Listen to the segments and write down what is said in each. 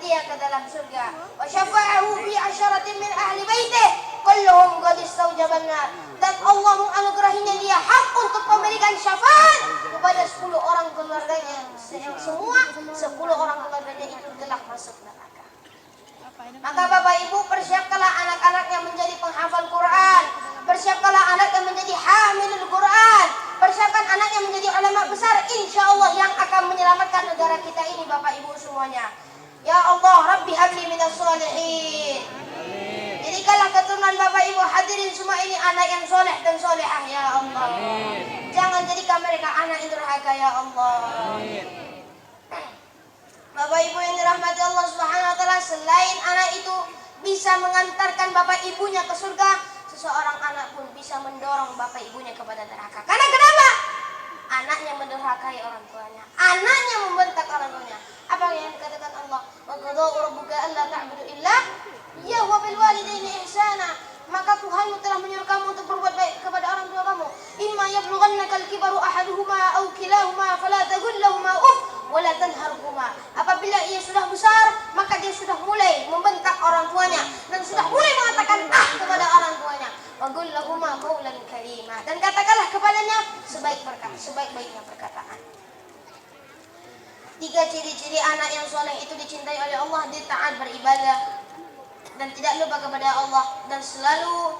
dia ke dalam surga. Wa syafa'ahu fi asyaratin min ahli baitih kulluhum qad istaujaban nar. Dan Allah menganugerahinya dia hak untuk memberikan syafaat kepada 10 orang keluarganya. Semua 10 orang keluarganya itu telah masuk neraka. Maka Bapak Ibu, persiapkanlah anak-anaknya menjadi penghafal Quran, persiapkanlah anaknya menjadi hamilul Quran, persiapkan anaknya menjadi ulama besar, insya Allah yang akan menyelamatkan negara kita ini Bapak Ibu semuanya. Ya Allah, Rabbi habli minas sholihin. Jadikanlah keturunan Bapak Ibu hadirin semua ini anak yang soleh dan solehah ya Allah. Jangan jadikan mereka anak yang durhaka ya Allah. Bapak Ibu yang dirahmati Allah Subhanahu wa taala, selain anak itu bisa mengantarkan bapak ibunya ke surga, seseorang anak pun bisa mendorong bapak ibunya kepada neraka. Karena kenapa? Anaknya mendurhakai orang tuanya, anaknya membentak orang tuanya. Apa yang dikatakan Allah? Wa qadara rabbuka alla ta'budu illa iyyahu wa bil walidaini ihsana. Maka Tuhanmu telah menyuruh kamu untuk berbuat baik kepada orang tua kamu. Imma yablughannaka al-kibaru ahaduhuma aw kilahuma fala taqul lahumu uff wala tanharhuma. Apabila ia sudah besar, maka dia sudah mulai membentak orang tuanya dan sudah mulai mengatakan kepada orang tuanya. Wa qul lahumu qawlan karima. Dan katakanlah kepadanya sebaik-baiknya perkataan. 3 ciri-ciri anak yang soleh itu dicintai oleh Allah, dia taat beribadah dan tidak lupa kepada Allah dan selalu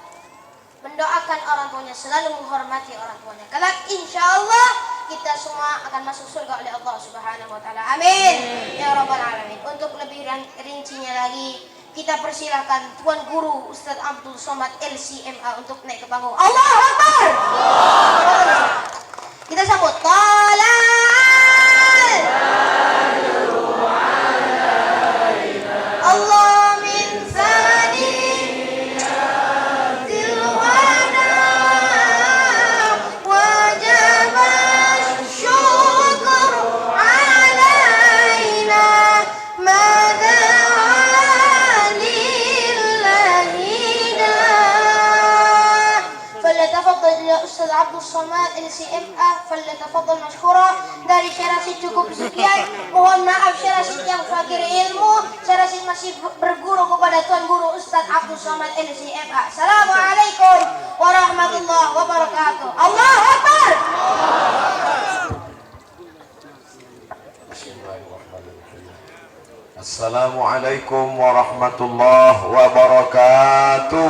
mendoakan orang tuanya, selalu menghormati orang tuanya. Kelak insya Allah kita semua akan masuk surga oleh Allah Subhanahu wa taala. Amin. Ya rabbal alamin. Untuk lebih rincinya lagi, kita persilahkan Tuan Guru Ustaz Abdul Somad LCMA untuk naik ke panggung. Allahu Akbar. Kita sambut talal. Allah Ustaz Abdul Somad LCMA falyatafaddal mashkura. Dari Syekh Rasyid cukup sekian. Mohon maaf Syekh Rasyid yang fakir ilmu. Syekh Rasyid masih berguru kepada Tuan Guru Ustaz Abdul Somad LCMA. Assalamualaikum warahmatullahi wabarakatuh. Allahu Akbar. Assalamualaikum warahmatullahi wabarakatuh.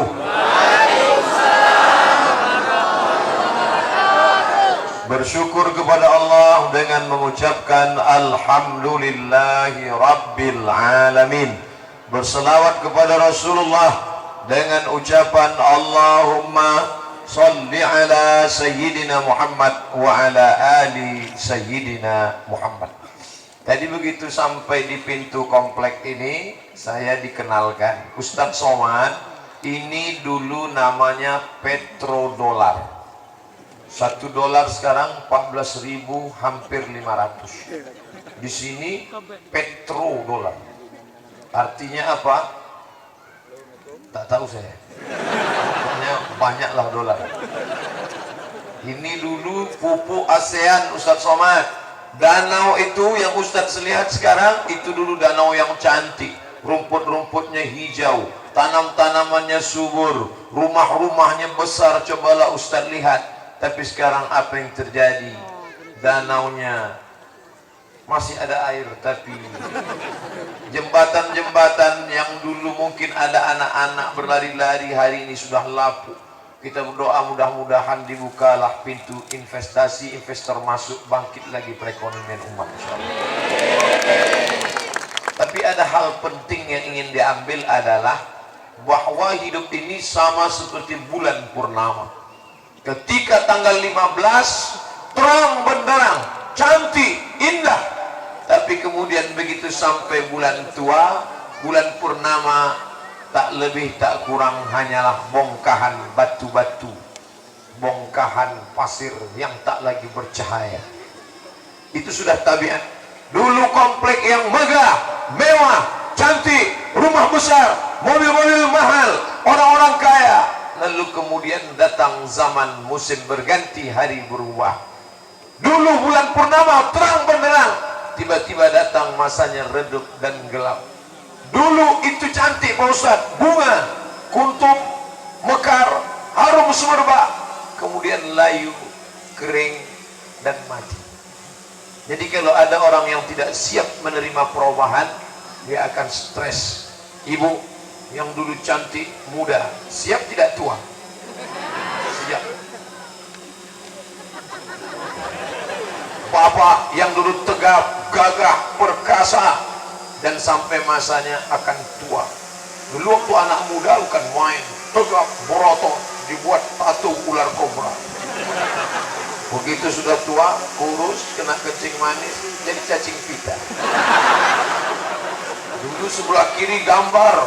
Bersyukur kepada Allah dengan mengucapkan Alhamdulillahi Rabbil Alamin. Berselawat kepada Rasulullah dengan ucapan Allahumma salli ala Sayyidina Muhammad wa ala ali Sayyidina Muhammad. Tadi begitu sampai di pintu komplek ini, saya dikenalkan Ustaz Somad. Ini dulu namanya petrodolar. $1 sekarang 14.000, hampir 500. Di sini petrodolar. Artinya apa? Tak tahu saya. Pokoknya banyaklah dolar. Ini dulu pupuk ASEAN Ustaz Somad. Danau itu yang Ustaz lihat sekarang, itu dulu danau yang cantik. Rumput-rumputnya hijau, tanam-tanamannya subur, rumah-rumahnya besar. Cobalah Ustaz lihat. Tapi sekarang apa yang terjadi? Danaunya masih ada air, tapi jembatan-jembatan yang dulu mungkin ada anak-anak berlari-lari, hari ini sudah lapuk. Kita berdoa mudah-mudahan dibukalah pintu investasi, investor masuk, bangkit lagi perekonomian umat, insyaallah. Tapi ada hal penting yang ingin diambil adalah bahwa hidup ini sama seperti bulan purnama. Ketika tanggal 15 terang benderang, cantik, indah. Tapi kemudian begitu sampai bulan tua, bulan purnama, tak lebih tak kurang hanyalah bongkahan batu-batu, bongkahan pasir yang tak lagi bercahaya. Itu sudah tabiat. Dulu komplek yang megah, mewah, cantik, rumah besar, mobil-mobil mahal, orang-orang kaya. Lalu kemudian datang zaman musim berganti, hari berubah. Dulu bulan purnama terang benderang, tiba-tiba datang masanya redup dan gelap. Dulu itu cantik Pak Ustaz, bunga, kuntum, mekar, harum semerbak, kemudian layu, kering, dan mati. Jadi kalau ada orang yang tidak siap menerima perubahan, dia akan stres. Ibu yang dulu cantik, muda, siap tidak tua? Siap. Bapak yang dulu tegap, gagah, perkasa, dan sampai masanya akan tua. Dulu waktu anak muda bukan main, tegap, berotot, dibuat tato ular kobra. Begitu sudah tua, kurus, kena kencing manis, jadi cacing pita. Dulu sebelah kiri gambar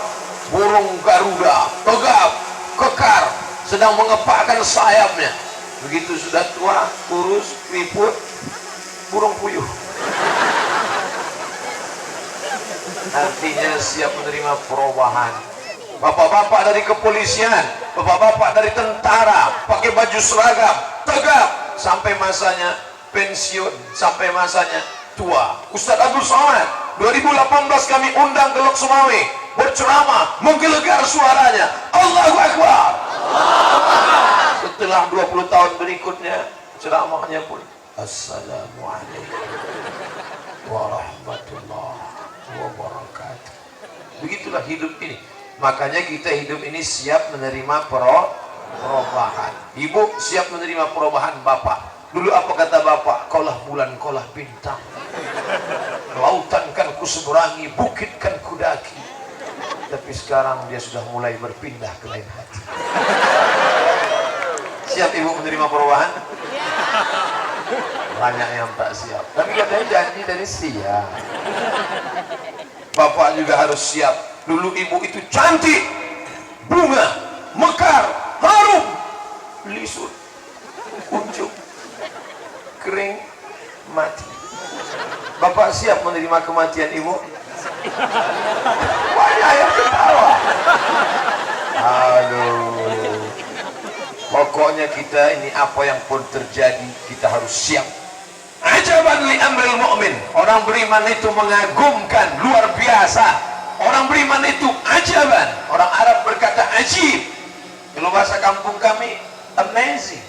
burung Garuda, tegap, kekar, sedang mengepakkan sayapnya. Begitu sudah tua, kurus, keriput, burung puyuh. Artinya siap menerima perubahan. Bapak-bapak dari kepolisian, bapak-bapak dari tentara, pakai baju seragam, tegap, sampai masanya pensiun, sampai masanya tua. Ustaz Abdul Somad 2018 kami undang ke Lok Sumawe, berceramah, menggelegar suaranya, Allahu Akbar. Setelah 20 tahun berikutnya, ceramahnya pun Assalamualaikum warahmatullahi wabarakatuh. Begitulah hidup ini. Makanya kita hidup ini siap menerima perubahan. Ibu siap menerima perubahan bapak. Dulu apa kata bapak? Kaulah bulan, kaulah bintang. Lautan kan ku seberangi, bukit kan ku daki. Tapi sekarang dia sudah mulai berpindah ke lain hati. Siap ibu menerima perubahan? Banyak yang tak siap. Tapi katanya janji dari siap. Bapak juga harus siap. Dulu ibu itu cantik, bunga, mekar, harum, lisut, kuncup, kering, mati. Bapak siap menerima kematian ibu? Banyak yang ketawa. Aduh. Pokoknya kita ini apa yang pun terjadi, kita harus siap. Ajaban li amril mu'min. Orang beriman itu mengagumkan, luar biasa. Orang beriman itu ajaban. Orang Arab berkata ajib. Kalau bahasa kampung kami, amazing.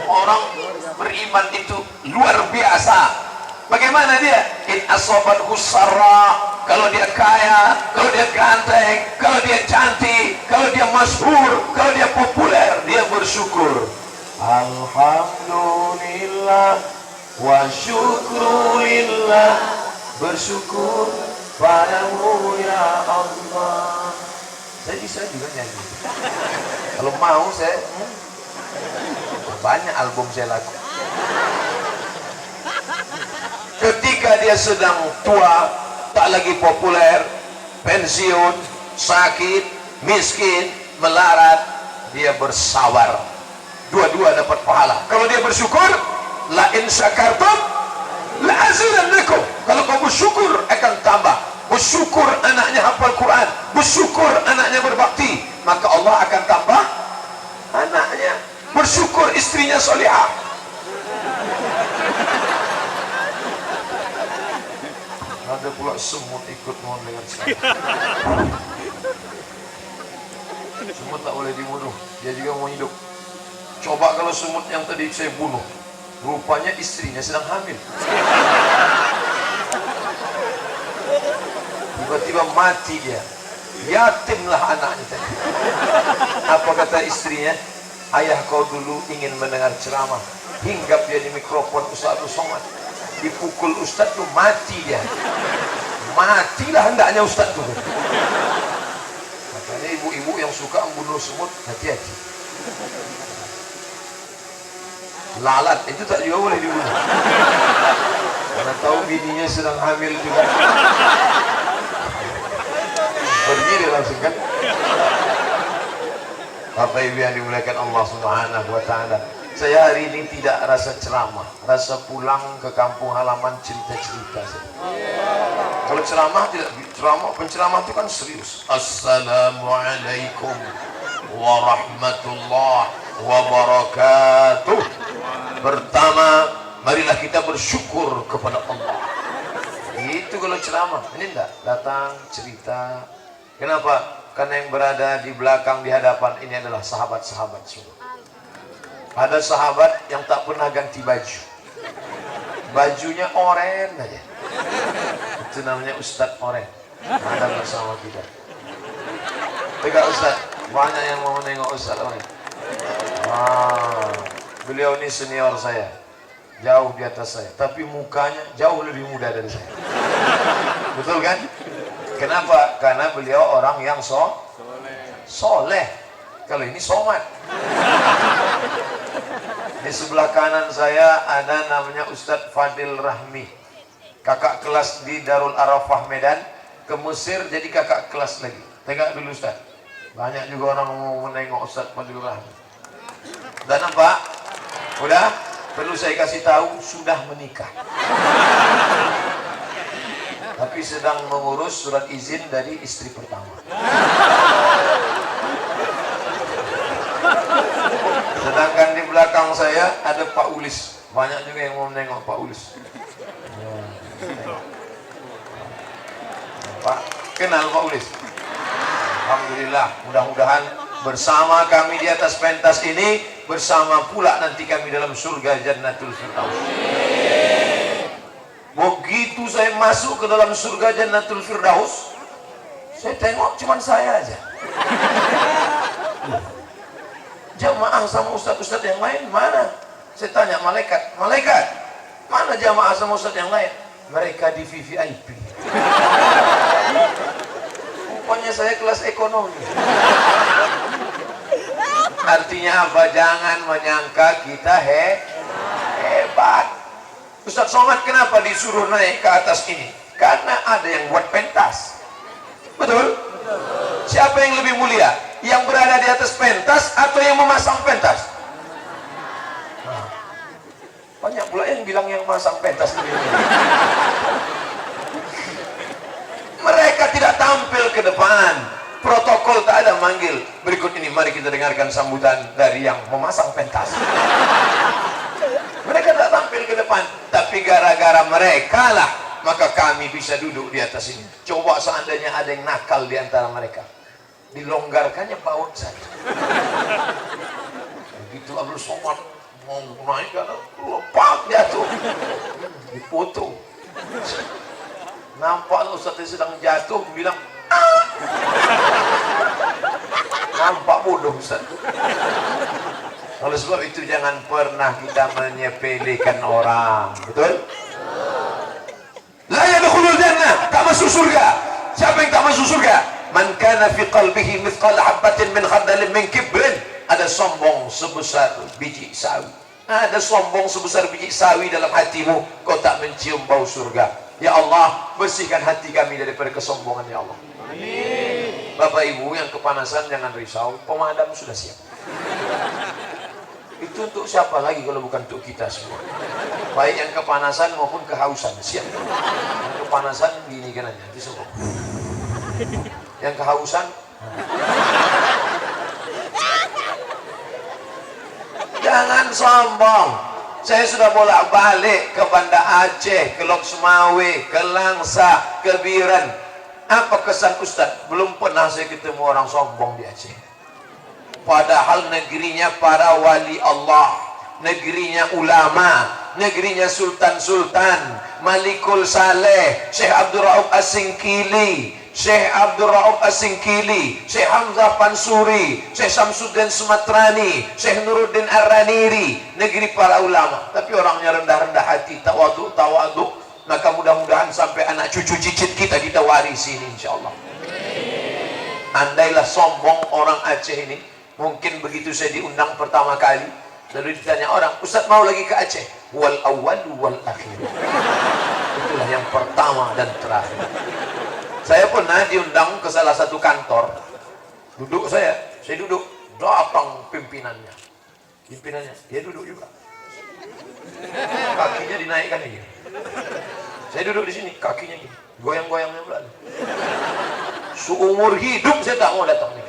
Orang beriman itu luar biasa. Bagaimana dia? In asobathu sarra, kalau dia kaya, kalau dia ganteng, kalau dia cantik, kalau dia masyhur, kalau dia populer, dia bersyukur. Alhamdulillah wa syukrulillah, bersyukur padamu ya Allah. Saya bisa juga nyanyi. Kalau mau saya banyak album saya lagu. Ketika dia sedang tua, tak lagi populer, pensiun, sakit, miskin, melarat, dia bersawar. Dua-dua dapat pahala. Kalau dia bersyukur, la in syakartum la azidannakum. Kalau kau bersyukur akan tambah. Bersyukur anaknya hafal Quran, bersyukur anaknya berbakti, maka Allah akan tambah anaknya. Bersyukur istrinya solihah. Ada pula semut ikut mohon dengan saya. Semut tak boleh dibunuh, dia juga mau hidup. Coba kalau semut yang tadi saya bunuh, rupanya istrinya sedang hamil. Tiba-tiba mati dia. Yatimlah anaknya tadi. Apa kata istrinya? Ayah kau dulu ingin mendengar ceramah. Hinggap dia di mikrofon Ustaz Abdul Somad. Dipukul Ustaz tuh mati dia. Matilah hendaknya Ustaz tuh. Makanya ibu-ibu yang suka membunuh semut, hati-hati. Lalat itu tak juga boleh dibunuh. Karena tahu bininya sedang hamil juga. Pergi dia langsung kan. Bapak Ibu yang dimuliakan Allah Subhanahu wa taala. Saya hari ini tidak rasa ceramah, rasa pulang ke kampung halaman cerita-cerita saja. Kalau ceramah tidak ceramah, penceramah itu kan serius. Assalamualaikum warahmatullahi wabarakatuh. Pertama, marilah kita bersyukur kepada Allah. Itu kalau ceramah. Ini enggak, datang cerita. Kenapa? Karena yang berada di belakang, di hadapan ini adalah sahabat-sahabat semua. Ada sahabat yang tak pernah ganti baju. Bajunya oren aja. Itu namanya Ustadz Oren. Ada bersama kita. Tegak Ustadz. Banyak yang mau menengok Ustadz Oren. Beliau ini senior saya. Jauh di atas saya. Tapi mukanya jauh lebih muda dari saya. Betul kan? Kenapa? Karena beliau orang yang soleh. Kalau ini somat. Di sebelah kanan saya ada namanya Ustadz Fadil Rahmi. Kakak kelas di Darul Arafah Medan. Ke Mesir jadi kakak kelas lagi. Tegak dulu Ustadz. Banyak juga orang mau menengok Ustadz Fadil Rahmi. Udah nampak? Udah? Perlu saya kasih tahu, sudah menikah. Tapi sedang mengurus surat izin dari istri pertama. Sedangkan di belakang saya ada Pak Ulis. Banyak juga yang mau menengok Pak Ulis. Pak, kenal Pak Ulis? Alhamdulillah, mudah-mudahan bersama kami di atas pentas ini, bersama pula nanti kami dalam surga Jannatul Firdaus. Begitu saya masuk ke dalam surga Jannatul Firdaus, saya tengok cuman saya aja. Jamaah sama ustaz-ustaz yang lain mana? Saya tanya malaikat, malaikat, mana jamaah sama ustaz yang lain? Mereka di VVIP. Rupanya saya kelas ekonomi. Artinya apa? Jangan menyangka kita hebat. Ustaz Somad kenapa disuruh naik ke atas ini? Karena ada yang buat pentas. Betul? Siapa yang lebih mulia? Yang berada di atas pentas atau yang memasang pentas? Banyak pula yang bilang yang memasang pentas lebih mulia. Mereka tidak tampil ke depan. Protokol tak ada manggil. Berikut ini mari kita dengarkan sambutan dari yang memasang pentas. Mereka tak tampil ke depan, tapi gara-gara mereka lah maka kami bisa duduk di atas ini. Coba seandainya ada yang nakal di antara mereka, dilonggarkannya baut saja. Begitu Abdul Somad mau naik karena lepak jatuh, dipoto. Nampak Ustaz sedang jatuh, bilang nampak bodoh Ustaz. Oleh sebab itu jangan pernah kita menyepelekan orang. Betul? La yadkhulul jannah, tak masuk surga. Siapa yang tak masuk surga? Man kana fi qalbihi mithqal habatin min khardalin min kibrin. Ada sombong sebesar biji sawi. Ada sombong sebesar biji sawi dalam hatimu, kau tak mencium bau surga. Ya Allah, bersihkan hati kami daripada kesombongan ya Allah. Amin. Bapak Ibu yang kepanasan jangan risau, pemadam sudah siap. Itu untuk siapa lagi kalau bukan untuk kita semua? Baik yang kepanasan maupun kehausan, siap. Yang kepanasan gini kan aja, nanti semua. Yang kehausan, jangan sombong. Saya sudah bolak-balik ke Banda Aceh, ke Lok Sumawe, ke Langsa, ke Biren. Apa kesan Ustaz? Belum pernah saya ketemu orang sombong di Aceh. Padahal negerinya para wali Allah, negerinya ulama, negerinya sultan-sultan, Malikul Saleh, Syekh Abdul Rauf As-Singkili, Syekh Abdul Rauf As-Singkili, Syekh Hamzah Pansuri, Syekh Samsuddin Sumatrani, Syekh Nuruddin Ar-Raniri, negeri para ulama. Tapi orangnya rendah-rendah hati, tawaduk. Maka mudah-mudahan sampai anak cucu cicit kita warisi ini insyaallah. Andailah sombong orang Aceh ini, mungkin begitu saya diundang pertama kali, lalu ditanya orang, Ustaz mau lagi ke Aceh? Wal awal wal akhir. Itulah yang pertama dan terakhir. Saya pernah diundang ke salah satu kantor. Duduk saya duduk, datang pimpinannya, dia duduk juga. Kakinya dinaikkan ini. Saya duduk di sini, kakinya gini, goyang-goyangnya belakang. Seumur hidup saya tak mau datang nih.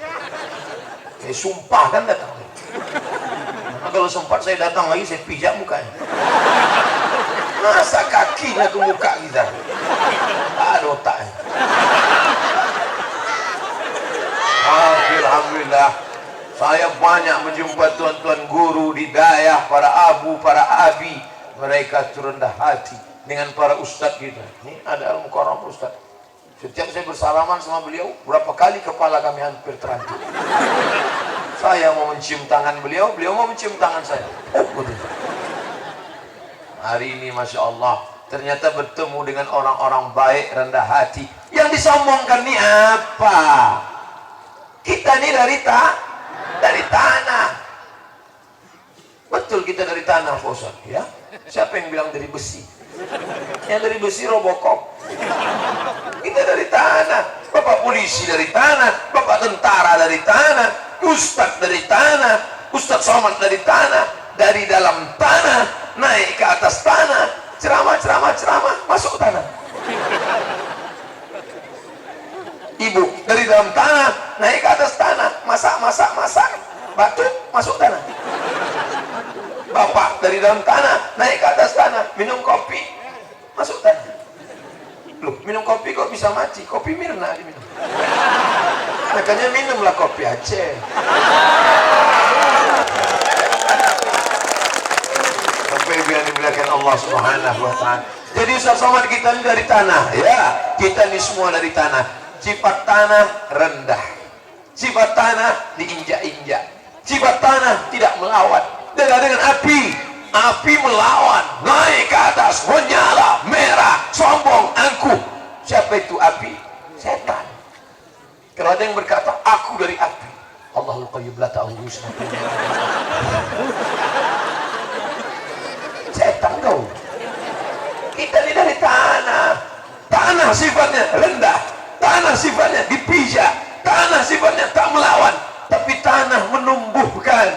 Saya sumpah kan datang nih. Nah, kalau sempat saya datang lagi, saya pijak mukanya. Masa kakinya ke muka kita? Tak ada otaknya. Alhamdulillah, saya banyak menjumpa tuan-tuan guru di dayah, para abu, para abi. Mereka terendah hati dengan para ustadz kita. Ini ada Al-Mukarram Ustadz. Setiap saya bersalaman sama beliau, berapa kali kepala kami hampir terantuk. Saya mau mencium tangan beliau, beliau mau mencium tangan saya. Hari ini Masya Allah, ternyata bertemu dengan orang-orang baik, rendah hati. Yang disombongkan ini apa? Kita ini dari tanah. Betul kita dari tanah, Pak Ustaz, ya? Siapa yang bilang dari besi? Yang dari besi Robocop. Kita dari tanah. Bapak polisi dari tanah, Bapak tentara dari tanah, Ustadz dari tanah, Ustadz Somad dari tanah, dari dalam tanah naik ke atas tanah, ceramah, masuk tanah. Ibu dari dalam tanah naik ke atas tanah, masak, batuk, masuk tanah. Bapak dari dalam tanah naik ke atas tanah, minum kopi, masuk tanah. Loh, minum kopi kok bisa mati? Kopi Mirna diminum. Makanya minumlah kopi Aceh. Sampai biar dimuliakan Allah Subhanahu wa Ta'ala. Jadi Ustaz Somad, kita ini dari tanah, ya. Kita ini semua dari tanah. Sifat tanah rendah. Sifat tanah diinjak-injak. Sifat tanah tidak melawan. Beda dengan api. Api melawan, naik ke atas, menyala, merah, sombong, angkuh. Siapa itu api? Setan. Kalau ada yang berkata, aku dari api, Allahul Qayyum la ta'udhu. Setan kau. Kita ini dari tanah. Tanah sifatnya rendah, tanah sifatnya dipijak, tanah sifatnya tak melawan, tapi tanah menumbuhkan.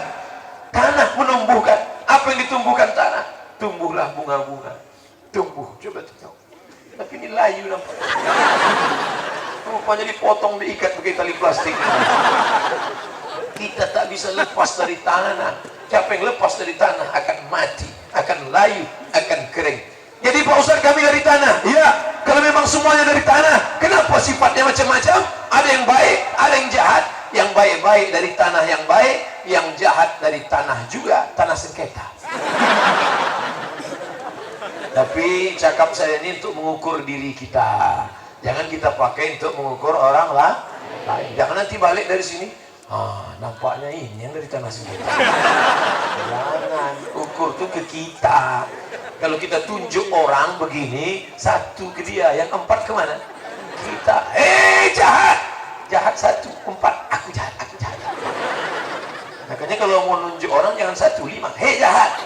Tanah menumbuhkan. Apa yang ditumbuhkan tanah? Tumbuhlah bunga-bunga. Tumbuh, coba tengok. Tapi ini layu nampak. Rupanya dipotong, diikat pakai tali plastik. Kita tak bisa lepas dari tanah. Siapa yang lepas dari tanah akan mati, akan layu, akan kering. Jadi Pak Ustaz, kami dari tanah. Ya, kalau memang semuanya dari tanah, kenapa sifatnya macam-macam? Ada yang baik, ada yang jahat. Yang baik-baik dari tanah yang baik, yang jahat dari tanah juga, tanah sengketa. Tapi cakap saya ini untuk mengukur diri kita. Jangan kita pakai untuk mengukur orang lain. Jangan nanti balik dari sini, nampaknya ini yang dari tanah sengketa. Jangan, ukur tuh ke kita. Kalau kita tunjuk orang begini, satu ke dia, yang empat kemana? Kita, jahat satu, empat, aku jahat. Makanya kalau mau nunjuk orang jangan satu, lima, jahat.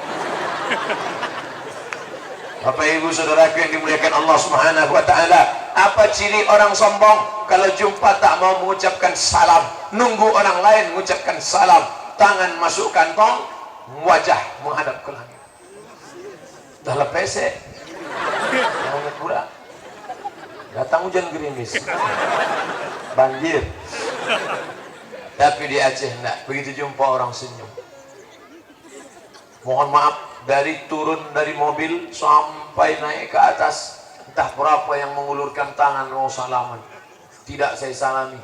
Bapak ibu saudaraku yang dimuliakan Allah Subhanahu wa Ta'ala, apa ciri orang sombong? Kalau jumpa tak mau mengucapkan salam, nunggu orang lain mengucapkan salam, tangan masuk kantong, wajah menghadap ke langit. Dah lepesek, jangan pura. Datang hujan gerimis, banjir. Tapi di Aceh enggak, begitu jumpa orang senyum. Mohon maaf, dari turun dari mobil sampai naik ke atas, entah berapa yang mengulurkan tangan mau salaman. Tidak saya salami.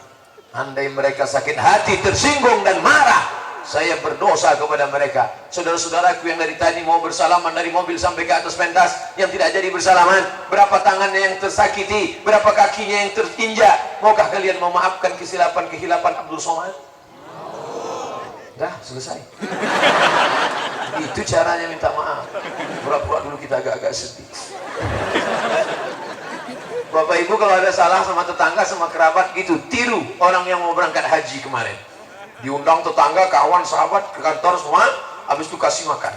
Andai mereka sakit hati, tersinggung dan marah, saya berdosa kepada mereka. Saudara-saudaraku yang dari tadi mau bersalaman dari mobil sampai ke atas pentas, yang tidak jadi bersalaman, berapa tangannya yang tersakiti, berapa kakinya yang terinjak. Maukah kalian memaafkan kehilapan Abdul Somad? Dah selesai. Itu caranya minta maaf. Pura-pura dulu kita agak-agak sedih. Bapak ibu kalau ada salah sama tetangga, sama kerabat gitu, tiru orang yang mau berangkat haji kemarin. Diundang tetangga, kawan, sahabat ke kantor semua, habis itu kasih makan.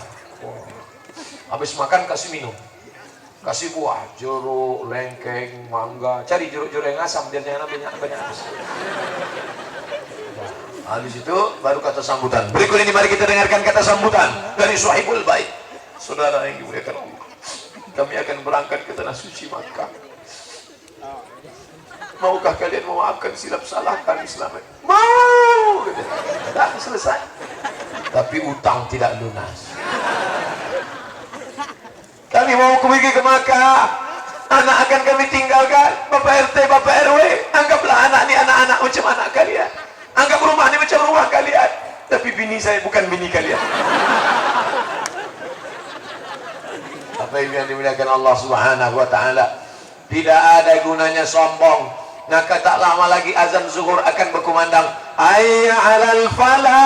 Habis makan kasih minum. Kasih buah, jeruk, lengkeng, mangga. Cari jeruk-jeruk yang asam biar jangan banyak habis. Habis itu baru kata sambutan. Berikut ini mari kita dengarkan kata sambutan dari Suhaibul Bait. Saudara yang dimuliakan Allah, kami akan berangkat ke tanah suci Makkah. Maukah kalian memaafkan silap salah kami selama ini? Mau! Dah selesai. Tapi utang tidak lunas. Kami kami mau pergi ke Makkah. Anak akan kami tinggalkan. Bapak RT, Bapak RW, anggaplah anak ini anak-anak macam anak kalian. Anggap rumah ini macam rumah kalian. Tapi bini saya bukan bini kalian. Apa yang dimuliakan Allah Subhanahu wa taala. Tidak ada gunanya sombong. Maka tak lama lagi azan zuhur akan berkumandang. Hayya 'alal falah.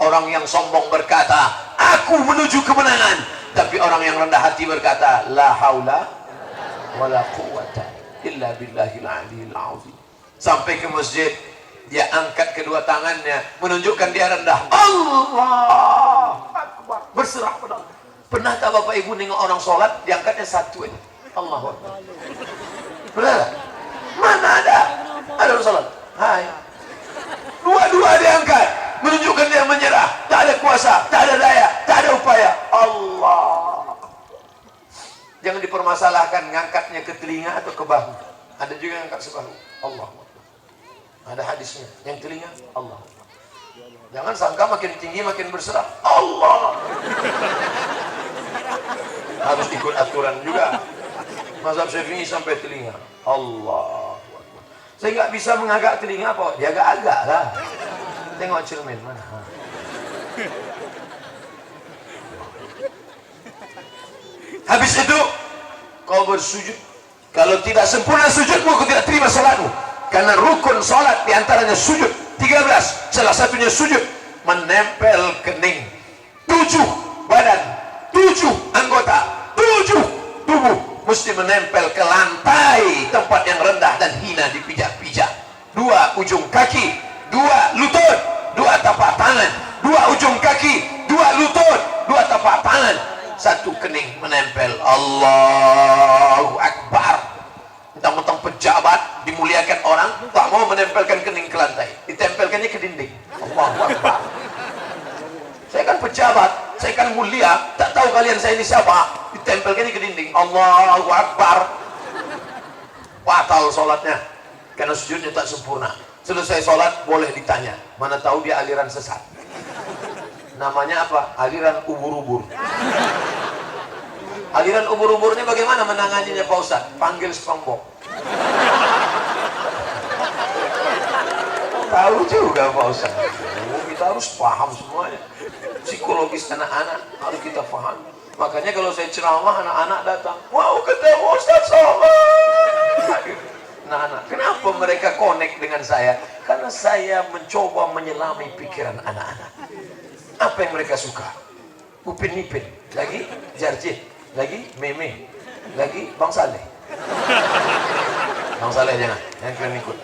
Orang yang sombong berkata, aku menuju kemenangan. Tapi orang yang rendah hati berkata, la haula wala quwwata illa billahil aliyil azim. Sampai ke masjid, dia angkat kedua tangannya menunjukkan dia rendah. Allah Akbar, berserah pada Allah. Pernah tak Bapak Ibu nengok orang sholat diangkatnya satu aja? Allahu Akbar. Pernah tak? Mana ada? Ada orang sholat, hai, dua-dua diangkat menunjukkan dia menyerah. Tak ada kuasa, tak ada daya, tak ada upaya. Allah. Jangan dipermasalahkan ngangkatnya ke telinga atau ke bahu. Ada juga yang angkat sebahu. Allah. Ada hadisnya. Yang telinga Allah. Jangan sangka makin tinggi makin berserah. Allah. Harus ikut aturan juga. Mazhab Syafi'i sampai telinga. Allah. Saya nggak bisa mengagak telinga apa? Dia agak-agak lah. Tengok cermin mana. Habis itu kau bersujud. Kalau tidak sempurna sujudmu, kau tidak terima salatmu. Karena rukun salat diantaranya sujud 13. Salah satunya sujud menempel kening 7 badan, 7 anggota, 7 tubuh mesti menempel ke lantai tempat yang rendah dan hina dipijak-pijak. 2 ujung kaki, 2 lutut, 2 tapak tangan, 2 ujung kaki, 2 lutut, 2 tapak tangan, 1 kening menempel. Allahu Akbar. Mentang-mentang pejabat dimuliakan orang tak mau menempelkan kening ke lantai, ditempelkannya ke dinding. Allahu Akbar. Saya kan pejabat, saya kan mulia, tak tahu kalian saya ini siapa, ditempelkannya ke dinding. Allahu Akbar. Batal sholatnya karena sujudnya tak sempurna. Selesai sholat boleh ditanya, mana tahu dia aliran sesat. Namanya apa? Aliran ubur-ubur. Aliran ubur-ubur ini bagaimana menanganinya Pak Ustaz? Panggil SpongeBob. Tahu juga Pak Ustaz. Kita harus paham semuanya. Psikologis anak-anak harus kita paham. Makanya kalau saya ceramah, anak-anak datang, wow ketemu Ustaz Somad. Anak-anak, kenapa mereka connect dengan saya? Karena saya mencoba menyelami pikiran anak-anak. Apa yang mereka suka? Upin Ipin, lagi Jarjit, lagi Meme, lagi Bang Saleh. Bang Saleh jangan, yang kalian ikut.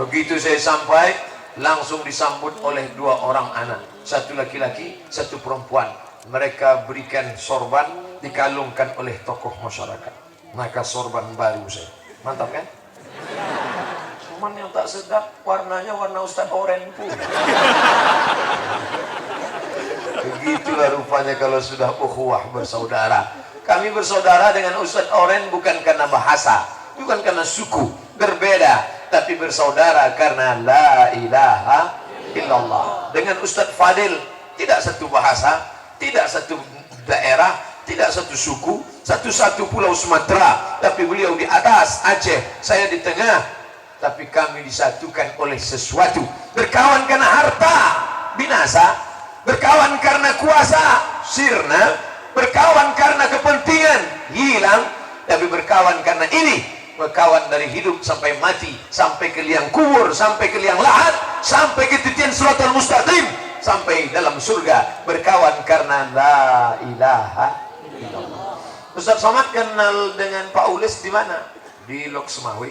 Begitu saya sampai, langsung disambut oleh 2 orang anak, 1 laki-laki, 1 perempuan. Mereka berikan sorban, dikalungkan oleh tokoh masyarakat. Maka sorban baru saya. Mantap kan? Cuman yang tak sedap, warnanya warna Ustaz Oren pun. Begitulah rupanya kalau sudah ukhuwah bersaudara. Kami bersaudara dengan Ustaz Oren bukan karena bahasa, bukan karena suku, berbeda, tapi bersaudara karena la ilaha illallah. Dengan Ustaz Fadil tidak satu bahasa, tidak satu daerah, tidak satu suku, satu pulau Sumatera, tapi beliau di atas Aceh, saya di tengah, tapi kami disatukan oleh sesuatu. Berkawan karena harta, binasa. Berkawan karena kuasa, sirna. Berkawan karena kepentingan, hilang. Tapi berkawan karena ini, berkawan dari hidup sampai mati, sampai ke liang kubur, sampai ke liang lahat, sampai ke titian siratal mustaqim, sampai dalam surga. Berkawan karena la ilaha illallah. Ustaz Somad kenal dengan Pak Ulis di mana? Di Lok Semawi.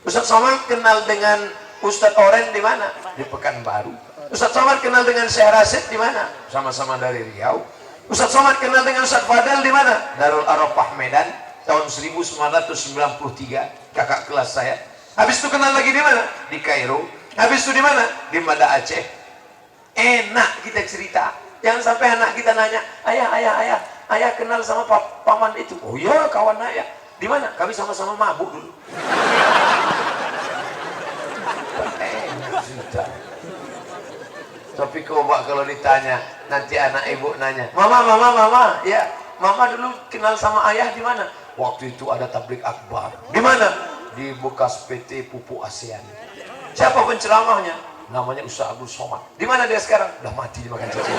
Ustaz Somad kenal dengan Ustaz Oren di mana? Di Pekanbaru. Ustaz Somad kenal dengan Syekh Rasid di mana? Sama-sama dari Riau. Ustaz Somad kenal dengan Ustaz Fadel di mana? Darul Arafah Medan tahun 1993, kakak kelas saya. Habis itu kenal lagi di mana? Di Kairo. Habis itu di mana? Di Mada Aceh. Enak kita cerita. Jangan sampai anak kita nanya, ayah kenal sama paman itu. Oh iya, kawan ayah. Di mana? Kami sama-sama mabuk dulu. Enak cerita. Tapi coba kalau ditanya, nanti anak ibu nanya, mama, ya, mama dulu kenal sama ayah di mana? Waktu itu ada tablik akbar. Di mana? Di bekas PT Pupuk ASEAN. Siapa penceramahnya? Namanya Ustaz Abdul Somad. Di mana dia sekarang? Udah mati dimakan cacing.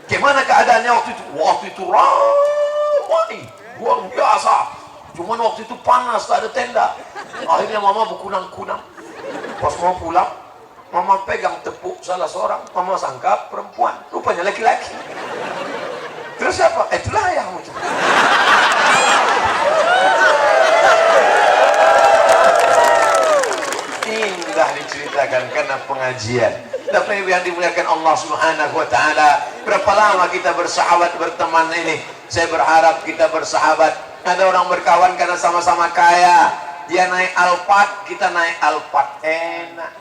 Gimana keadaannya waktu itu? Waktu itu ramai, luar biasa. Cuman waktu itu panas, tak ada tenda. Akhirnya mama berkunang-kunang. Pas mau pulang, mama pegang tepuk salah seorang. Mama sangka perempuan, rupanya laki-laki. Terus siapa? Itulah ayahmu. Indah diceritakan karena pengajian. Tapi yang dimuliakan Allah Subhanahu wa taala, berapa lama kita bersahabat berteman ini? Saya berharap kita bersahabat. Ada orang berkawan karena sama-sama kaya. Dia naik Alphard, kita naik Alphard. Enak.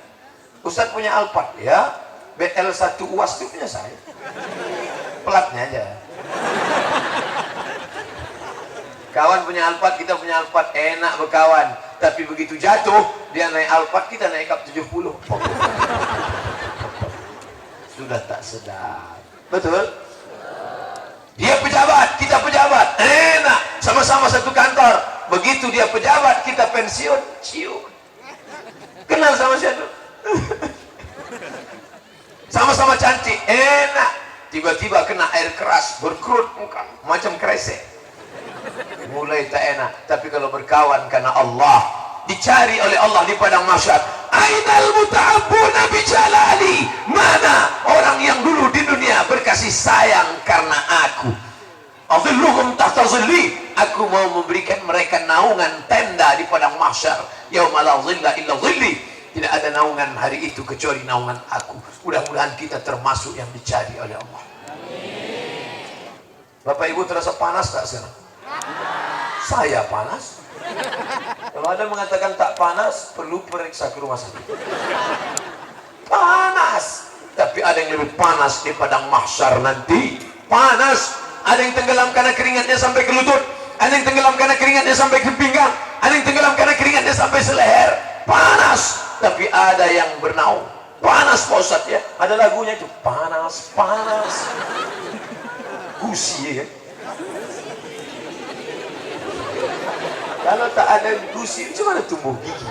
Ustaz punya Alphard ya. BL1 UAS itu punya saya. Platnya aja. Kawan punya Alphard, kita punya Alphard, enak berkawan. Tapi begitu jatuh, dia naik Alphard, kita naik Cup 70. Sudah tak sedap. Betul? Dia pejabat, kita pejabat, enak. Sama-sama satu kantor. Begitu dia pejabat, kita pensiun, cium. Kenal sama siapa? Sama-sama cantik, enak. Tiba-tiba kena air keras, berkerut muka, macam kresek. Mulai tak enak. Tapi kalau berkawan karena Allah, dicari oleh Allah di padang mahsyar. Ainal muta'abbuna bijalali. Mana orang yang dulu di dunia berkasih sayang karena aku? Adhilluhum tahta zilli. Aku mau memberikan mereka naungan tenda di padang mahsyar. Yauma la zilla illa zilli. Tidak ada naungan hari itu kecuali naungan aku. Mudah-mudahan kita termasuk yang dicari oleh Allah. Bapak Ibu terasa panas tak sekarang? Saya panas. Kalau ada mengatakan tak panas, perlu periksa ke rumah sakit. Panas. Tapi ada yang lebih panas di padang mahsyar nanti. Panas. Ada yang tenggelam karena keringatnya sampai ke lutut. Ada yang tenggelam karena keringatnya sampai ke pinggang. Ada yang tenggelam karena keringatnya sampai seleher. Panas. Tapi ada yang bernaung. Panas Pak Ustadz ya. Ada lagunya itu. Panas, panas. Gusi ya. Kalau tak ada gusi, gimana tumbuh gigi?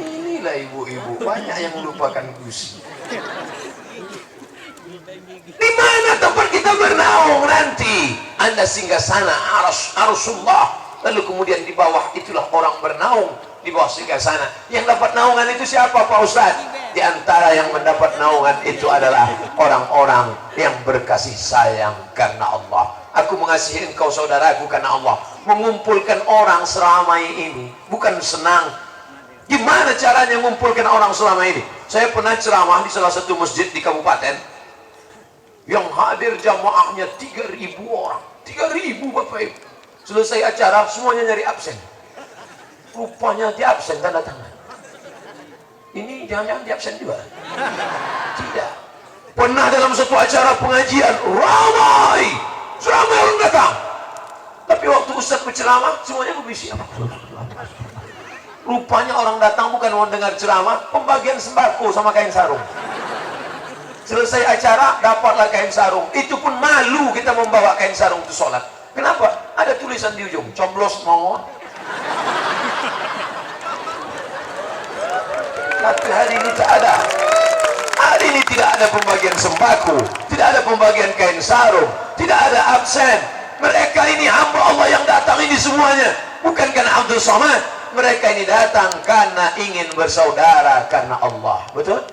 Inilah ibu-ibu, banyak yang melupakan gusi. Di mana tempat kita bernaung nanti? Anda singgah sana, arsyullah. Lalu kemudian di bawah itulah orang bernaung. Di bawah singgah sana. Yang dapat naungan itu siapa Pak Ustadz? Di antara yang mendapat naungan itu adalah orang-orang yang berkasih sayang karena Allah. Aku mengasihi engkau saudaraku karena Allah. Mengumpulkan orang seramai ini bukan senang. Gimana caranya mengumpulkan orang seramai ini? Saya pernah ceramah di salah satu masjid di kabupaten. Yang hadir jamaahnya 3.000 orang. 3.000 Bapak Ibu. Selesai acara semuanya nyari absen. Rupanya di absen tanda tangan. Ini jangan-jangan di absen juga? Tidak. Pernah dalam satu acara pengajian ramai. Seramai orang datang. Tapi waktu Ustaz berceramah semuanya berbisik. Rupanya orang datang bukan mau dengar ceramah, pembagian sembako sama kain sarung. Selesai acara dapatlah kain sarung. Itu pun malu kita membawa kain sarung itu sholat. Kenapa? Ada tulisan di ujung, coblos mau. Tapi hari ini tak ada. Hari ini tidak ada pembagian sembako, tidak ada pembagian kain sarung, tidak ada absen. Mereka ini hamba Allah yang datang ini semuanya bukan karena Abdul Somad. Mereka ini datang karena ingin bersaudara karena Allah. Betul?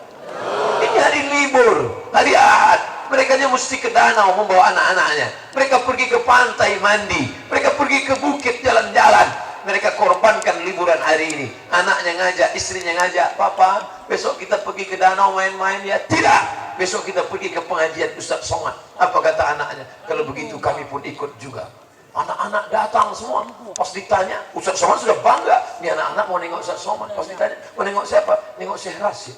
Ini hari libur, hari Ahad. Mereka mesti ke danau membawa anak-anaknya. Mereka pergi ke pantai mandi. Mereka pergi ke bukit jalan-jalan. Mereka korbankan liburan hari ini. Anaknya ngajak, istrinya ngajak, Papa, besok kita pergi ke danau main-main ya? Tidak. Besok kita pergi ke pengajian Ustaz Somad. Apa kata anaknya? Kalau begitu kami pun ikut juga. Anak-anak datang semua. Pas ditanya, Ustaz Somad sudah bangga. Ini anak-anak mau nengok Ustaz Somad. Pas ditanya, mau nengok siapa? Nengok Syekh Rasyid.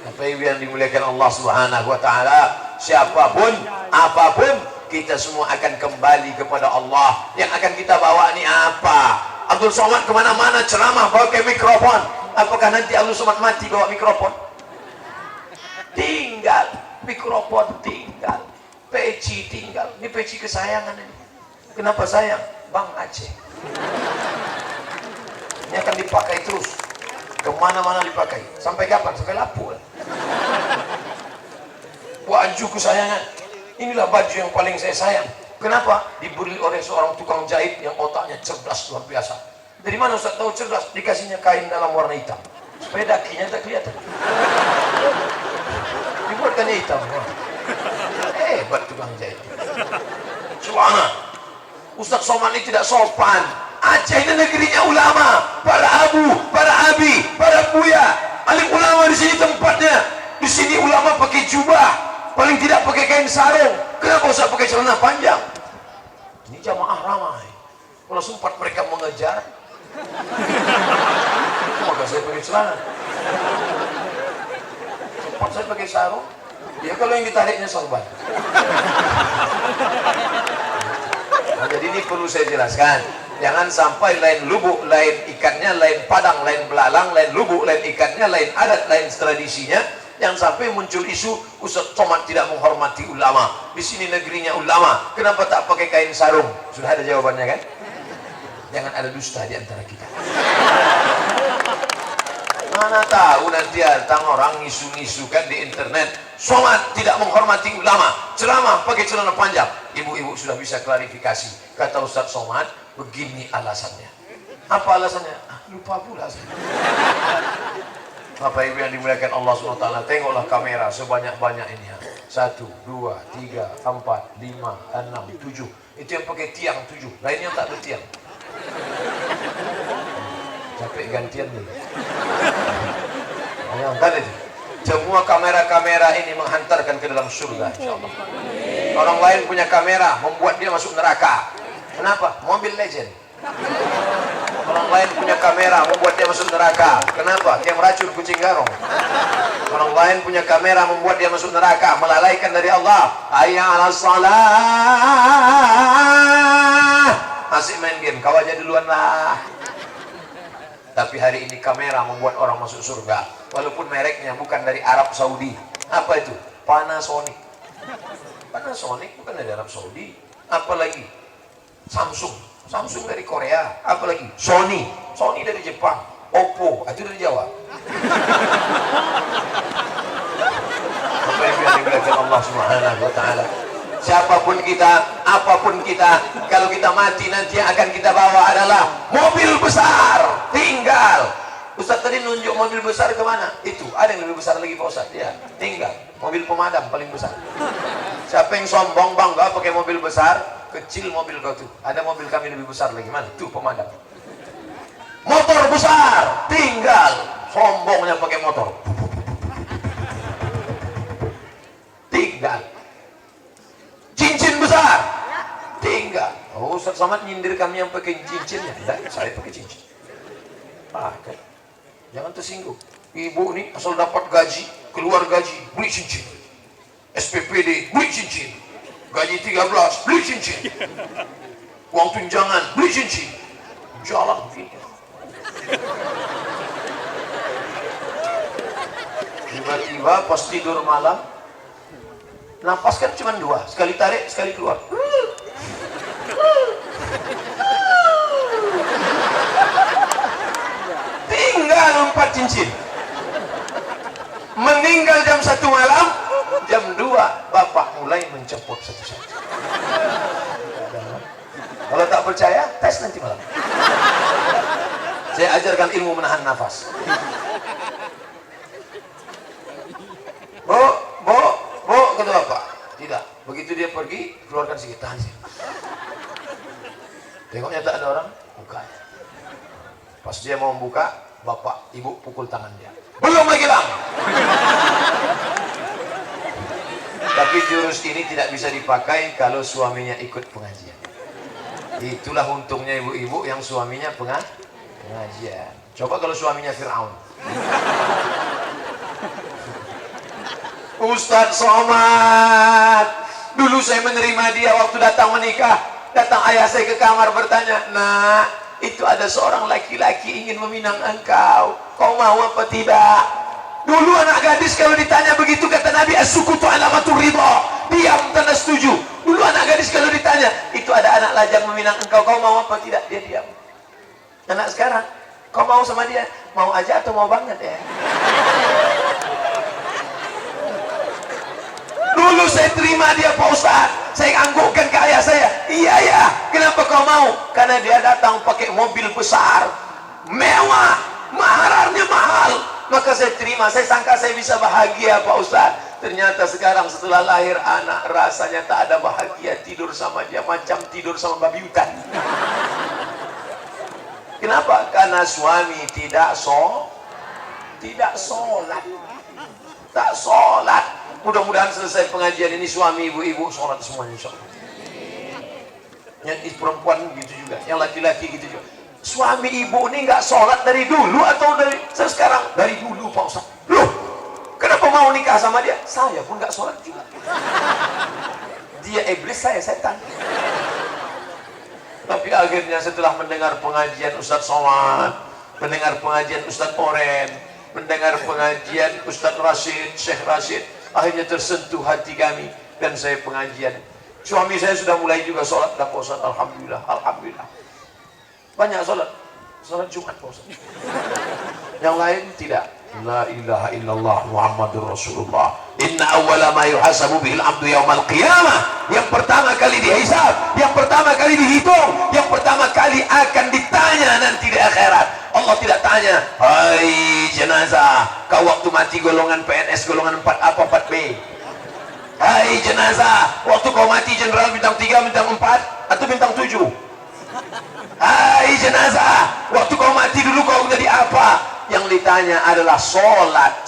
Bapak Ibu yang dimuliakan Allah Subhanahu wa taala, siapapun, apapun, kita semua akan kembali kepada Allah. Yang akan kita bawa ini apa? Abdul Somad kemana-mana ceramah pakai mikrofon. Apakah nanti Abdul Somad mati bawa mikrofon? Tinggal mikrofon, tinggal peci, tinggal. Ini peci kesayangan ini. Kenapa sayang? Bang Aceh. Ini akan dipakai terus. Kemana-mana dipakai. Sampai kapan? Sampai lapuk. Baju kesayangan. Inilah baju yang paling saya sayang. Kenapa? Dibeli oleh seorang tukang jahit yang otaknya cerdas luar biasa. Dari mana Ustaz tahu cerdas? Dikasihnya kain dalam warna hitam. Supaya dakinya tak kelihatan. Dibuatkannya hitam. Hebat tukang jahit. Subhanallah. Ustaz Somad ini tidak sopan. Aceh ini negerinya ulama, para abu, para abi, para buya. Alim ulama di sini tempatnya. Di sini ulama pakai jubah, paling tidak pakai kain sarung. Kenapa usah pakai celana panjang? Ini jamaah ramai. Kalau sempat mereka mengejar, maka saya pakai celana. Sempat saya pakai sarung. Ya kalau yang ditariknya sorban. Nah, jadi ini perlu saya jelaskan. Jangan sampai lain lubuk, lain ikannya, lain padang, lain belalang, lain lubuk, lain ikannya, lain adat, lain tradisinya. Yang sampai muncul isu Ustaz Somad tidak menghormati ulama. Di sini negerinya ulama. Kenapa tak pakai kain sarung? Sudah ada jawabannya kan? Jangan ada dusta di antara kita. Mana tahu nanti datang orang ngisu-ngisukan di internet. Somad tidak menghormati ulama. Ceramah pakai celana panjang. Ibu-ibu sudah bisa klarifikasi. Kata Ustaz Somad, begini alasannya. Apa alasannya? Lupa pula saya. Bapak Ibu yang dimuliakan Allah SWT, tengoklah kamera sebanyak-banyak ini. 1, 2, 3, 4, 5, 6, 7. Itu yang pakai tiang 7. Lainnya tak bertiang. Capek gantian nih. Bayangkan itu. Semua kamera-kamera ini menghantarkan ke dalam surga, insyaAllah. Orang lain punya kamera membuat dia masuk neraka. Kenapa? Mobil legend. Orang lain punya kamera membuat dia masuk neraka. Kenapa? Dia meracun kucing garong. Orang lain punya kamera membuat dia masuk neraka, melalaikan dari Allah. Hayya 'alas shalah. Masih main game, kau aja duluan lah. Tapi hari ini kamera membuat orang masuk surga. Walaupun mereknya bukan dari Arab Saudi. Apa itu? Panasonic. Panasonic bukan dari Arab Saudi. Apalagi Samsung. Samsung dari Korea. Apalagi Sony. Sony dari Jepang. Oppo. Itu dari Jawa. Apa yang dimuliakan Allah Subhanahu wa Ta'ala. Siapapun kita, apapun kita, kalau kita mati nanti yang akan kita bawa adalah mobil besar. Tinggal. Ustaz tadi nunjuk mobil besar kemana? Itu. Ada yang lebih besar lagi Pak Ustaz? Ya. Tinggal. Mobil pemadam paling besar. Siapa yang sombong bangga pakai mobil besar? Kecil mobil kau tuh. Ada mobil kami lebih besar lagi. Mana? Tuh pemadam. Motor besar. Tinggal. Sombongnya pakai motor. Tinggal. Cincin besar. Tinggal. Oh, Ustaz Somad nyindir kami yang pakai cincinnya. Tidak, saya pakai cincin. Pakai. Jangan tersinggung. Ibu nih asal dapat gaji, keluar gaji, beli cincin. SPPD, beli cincin. Gaji 13, beli cincin. Uang tunjangan, beli cincin. Jalan begini. Tiba-tiba pas tidur malam, napas kan cuma 2, sekali tarik, sekali keluar. Tinggal 4 cincin. Meninggal jam 1 malam, jam 2 bapak mulai mencepot satu-satu. Kalau tak percaya, tes nanti malam. Saya ajarkan ilmu menahan nafas. Bu, kata bapak. Tidak. Begitu dia pergi, keluarkan sedikit, tahan sih. Tengoknya tak ada orang, buka. Pas dia mau membuka, bapak, ibu pukul tangan dia. Belum lagi bang. Tapi jurus ini tidak bisa dipakai kalau suaminya ikut pengajian. Itulah untungnya ibu-ibu yang suaminya pengajian. Coba kalau suaminya Fir'aun. Ustaz Somad, dulu saya menerima dia waktu datang menikah. Datang ayah saya ke kamar bertanya, nak, itu ada seorang laki-laki ingin meminang engkau. Kau mau apa tidak? Dulu anak gadis kalau ditanya begitu, kata Nabi, as-sukutu alamatur ridha. Diam tanda setuju. Dulu anak gadis kalau ditanya, itu ada anak lajang meminang engkau, kau mau apa tidak? Dia diam. Anak sekarang, kau mau sama dia? Mau aja atau mau banget ya? Dulu saya terima dia Pak Ustaz, saya anggukkan ke ayah saya. Iya ya, kenapa kau mau? Karena dia datang pakai mobil besar, mewah, maharnya mahal. Maka saya terima, saya sangka saya bisa bahagia Pak Ustaz. Ternyata sekarang setelah lahir anak, rasanya tak ada bahagia. Tidur sama dia macam tidur sama babi hutan. Kenapa? Karena suami tidak sholat. Tak sholat. Mudah-mudahan selesai pengajian ini suami ibu-ibu sholat semuanya insyaallah. Yang perempuan gitu juga, yang laki-laki gitu juga. Suami ibu ini nggak sholat dari dulu atau dari sekarang? Dari dulu Pak Ustaz. Loh, kenapa mau nikah sama dia? Saya pun nggak sholat juga. Dia iblis, saya setan. Tapi akhirnya setelah mendengar pengajian Ustadz Somad, mendengar pengajian Ustadz Oren, mendengar pengajian Ustadz Rashid, Syekh Rashid, akhirnya tersentuh hati kami dan saya pengajian. Suami saya sudah mulai juga sholat dan Ustadz, alhamdulillah, alhamdulillah. Banyak sholat Jumat Ustadz. Yang lain tidak. La ilaha illallah Muhammadur Rasulullah. Inna awwala ma yuhasabu bihil abdu yaumal qiyamah. Yang pertama kali dihisab, yang pertama kali dihitung, yang pertama kali akan ditanya nanti di akhirat. Allah tidak tanya, hai jenazah, kau waktu mati golongan PNS golongan 4 apa 4B? Hai jenazah, waktu kau mati jenderal bintang 3, bintang 4 atau bintang 7? Hai jenazah, waktu kau mati dulu kau jadi apa? Yang ditanya adalah sholat.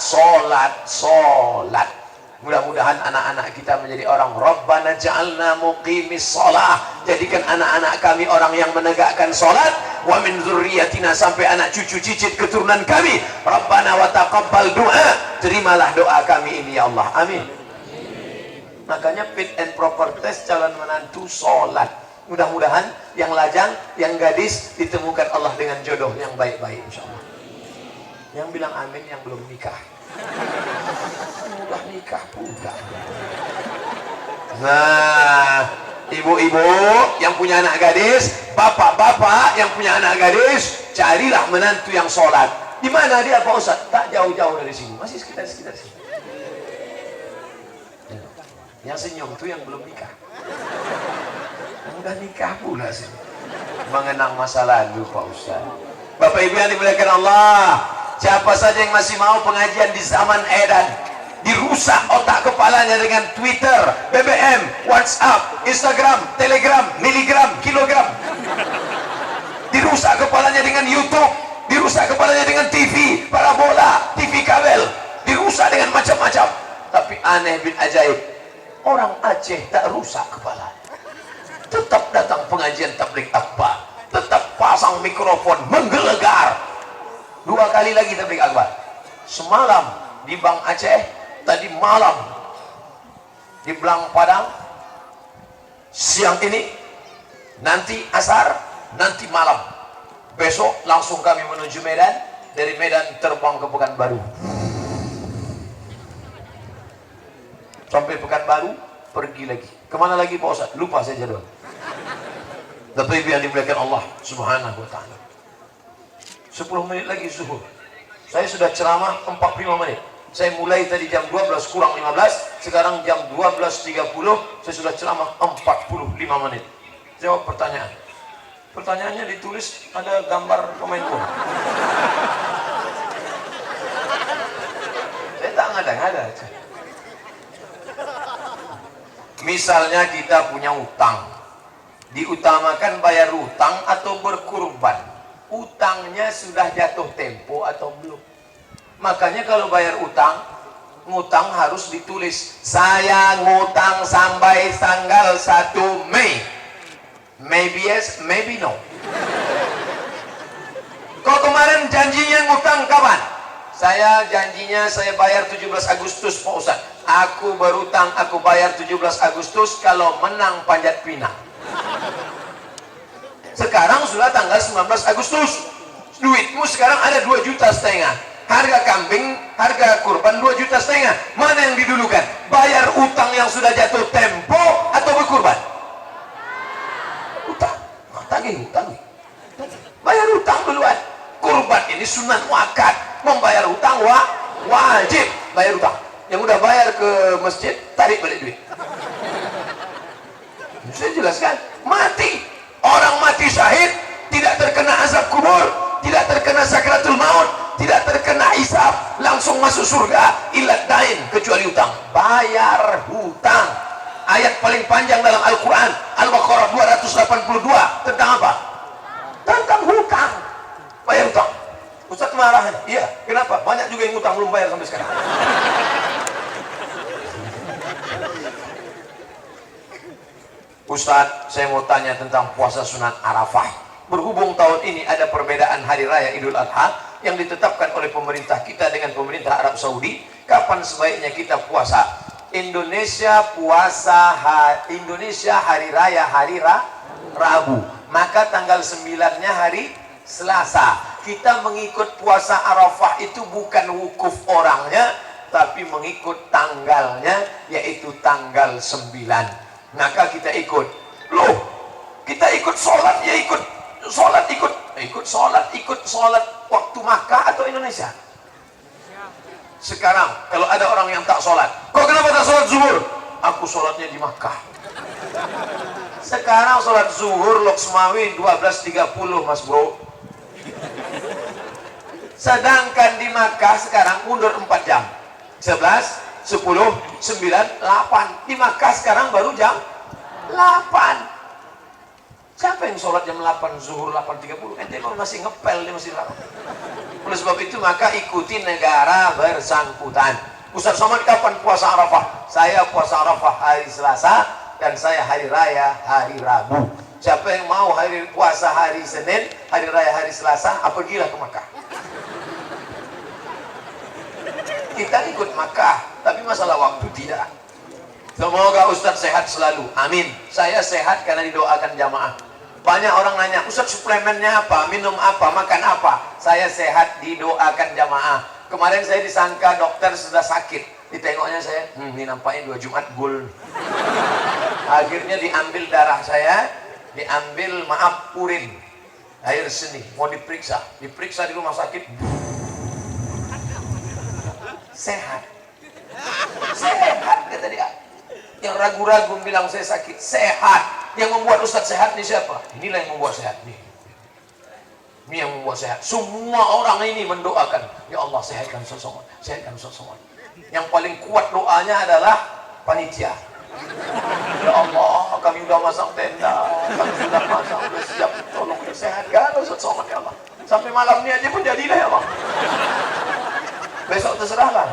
Mudah-mudahan anak-anak kita menjadi orang Rabbana ja'alna muqimis sholah. Jadikan anak-anak kami orang yang menegakkan sholat. Wa min dzurriyyatina, sampai anak cucu cicit keturunan kami. Rabbana wa taqabbal du'a. Terimalah doa kami ini ya Allah. Amin. Makanya fit and proper test calon menantu sholat. Mudah-mudahan yang lajang, yang gadis ditemukan Allah dengan jodoh yang baik-baik insyaallah. Yang bilang amin yang belum nikah. Udah nikah pula. Nah, ibu-ibu yang punya anak gadis, bapak-bapak yang punya anak gadis, carilah menantu yang sholat. Di mana dia Pak Ustaz? Tak jauh-jauh dari sini, masih sekitar sini. Yang senyum tuh yang belum nikah. Yang udah nikah pula sih. Mengenang masa lalu Pak Ustaz. Bapak Ibu yang dimuliakan Allah, siapa saja yang masih mau pengajian di zaman edan, dirusak otak kepalanya dengan Twitter, BBM, WhatsApp, Instagram, Telegram, miligram, kilogram. Dirusak kepalanya dengan YouTube, dirusak kepalanya dengan TV, parabola, TV kabel, dirusak dengan macam-macam. Tapi aneh bin ajaib, orang Aceh tak rusak kepala. Tetap datang pengajian tabligh akbar, tetap pasang mikrofon menggelegar. 2 kali lagi tabligh akbar. Semalam di Bang Aceh, tadi malam di Belang Padang, siang ini, nanti asar, nanti malam. Besok langsung kami menuju Medan, dari Medan terbang ke Pekanbaru. Sampai Pekanbaru, pergi lagi. Kemana lagi Pak Ustaz? Lupa saya jadwal. Bapak Ibu yang dimuliakan Allah Subhanahu wa taala. 10 menit lagi zuhur. Saya sudah ceramah 45 menit. Saya mulai tadi jam 12 kurang 15, sekarang jam 12.30 saya sudah ceramah 45 menit. Jawab pertanyaan. Pertanyaannya ditulis ada gambar pemain bola. Saya tak ngada-ngada. Misalnya kita punya utang, diutamakan bayar utang atau berkurban? Utangnya sudah jatuh tempo atau belum? Makanya kalau bayar utang, ngutang harus ditulis, saya ngutang sampai tanggal 1 Mei. Maybe yes, maybe no. Kok kemarin janjinya ngutang kapan? Saya janjinya saya bayar 17 Agustus Pak Ustaz. Aku berutang, aku bayar 17 Agustus kalau menang panjat pinang. Sekarang sudah tanggal 19 Agustus. Duitmu sekarang ada 2,5 juta. Harga kambing, harga kurban 2,5 juta. Mana yang didulukan? Bayar utang yang sudah jatuh tempo atau berkurban? Utang. Nah, tagih utang. Bayar utang duluan. Kurban ini sunat muakkad. Membayar utang wajib bayar utang. Yang udah bayar ke masjid, tarik balik duit. Saya jelaskan, mati. Orang mati syahid tidak terkena azab kubur, tidak terkena sakratul maut, tidak terkena hisab, langsung masuk surga. Ilat dain, kecuali utang. Bayar hutang. Ayat paling panjang dalam Al-Quran, Al-Baqarah 282, tentang apa? Tentang hutang. Bayar hutang. Ustaz marah. Iya, kenapa? Banyak juga yang hutang belum bayar sampai sekarang. Ustaz, saya mau tanya tentang puasa sunat Arafah. Berhubung tahun ini ada perbedaan hari raya Idul Adha yang ditetapkan oleh pemerintah kita dengan pemerintah Arab Saudi, kapan sebaiknya kita puasa? Indonesia hari raya Rabu, maka tanggal 9-nya hari Selasa. Kita mengikut puasa Arafah itu bukan wukuf orangnya, tapi mengikut tanggalnya, yaitu tanggal 9. Maka kita ikut. Loh, kita ikut sholat, ya ikut sholat waktu Makkah atau Indonesia? Sekarang kalau ada orang yang tak sholat, kok kenapa tak sholat zuhur? Aku sholatnya di Makkah. Sekarang sholat zuhur Loksmawi 12.30 mas bro. Sedangkan di Makkah sekarang mundur 4 jam. 11, 10, 9, 8. Di Makkah sekarang baru jam 8. Siapa yang sholat jam 8, zuhur 8.30? Ente masih ngepel, dia masih 8. Oleh sebab itu maka ikuti negara bersangkutan. Ustaz Somad kapan puasa Arafah? Saya puasa Arafah hari Selasa dan saya hari raya hari Rabu. Siapa yang mau puasa hari Senin, hari raya hari Selasa, pergilah ke Makkah. Kita ikut Makkah, tapi masalah waktu tidak. Semoga Ustaz sehat selalu, amin. Saya sehat karena didoakan jamaah. Banyak orang nanya, Ustaz suplemennya apa, minum apa, makan apa? Saya sehat didoakan jamaah. Kemarin saya disangka dokter sudah sakit, ditengoknya saya, ini nampaknya 2 Jumat gul. Akhirnya diambil darah saya, diambil urin, air seni, mau diperiksa di rumah sakit. Sehat kata dia. Yang ragu-ragu bilang saya sakit, sehat. Yang membuat Ustaz sehat ini siapa? Inilah yang membuat sehat nih. Ini yang membuat sehat. Semua orang ini mendoakan, ya Allah sehatkan Ustaz Somad, sehatkan Ustaz Somad. Yang paling kuat doanya adalah panitia. Ya Allah, kami sudah masang tenda, kami sudah siap, tolong sehatkan Ustaz Somad ya Allah. Sampai malam ini aja pun jadilah ya Allah. Besok terserahlah.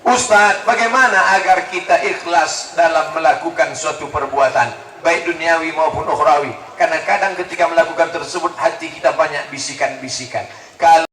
Ustaz, bagaimana agar kita ikhlas dalam melakukan suatu perbuatan, baik duniawi maupun ukhrawi? Karena kadang ketika melakukan tersebut hati kita banyak bisikan-bisikan. Kalau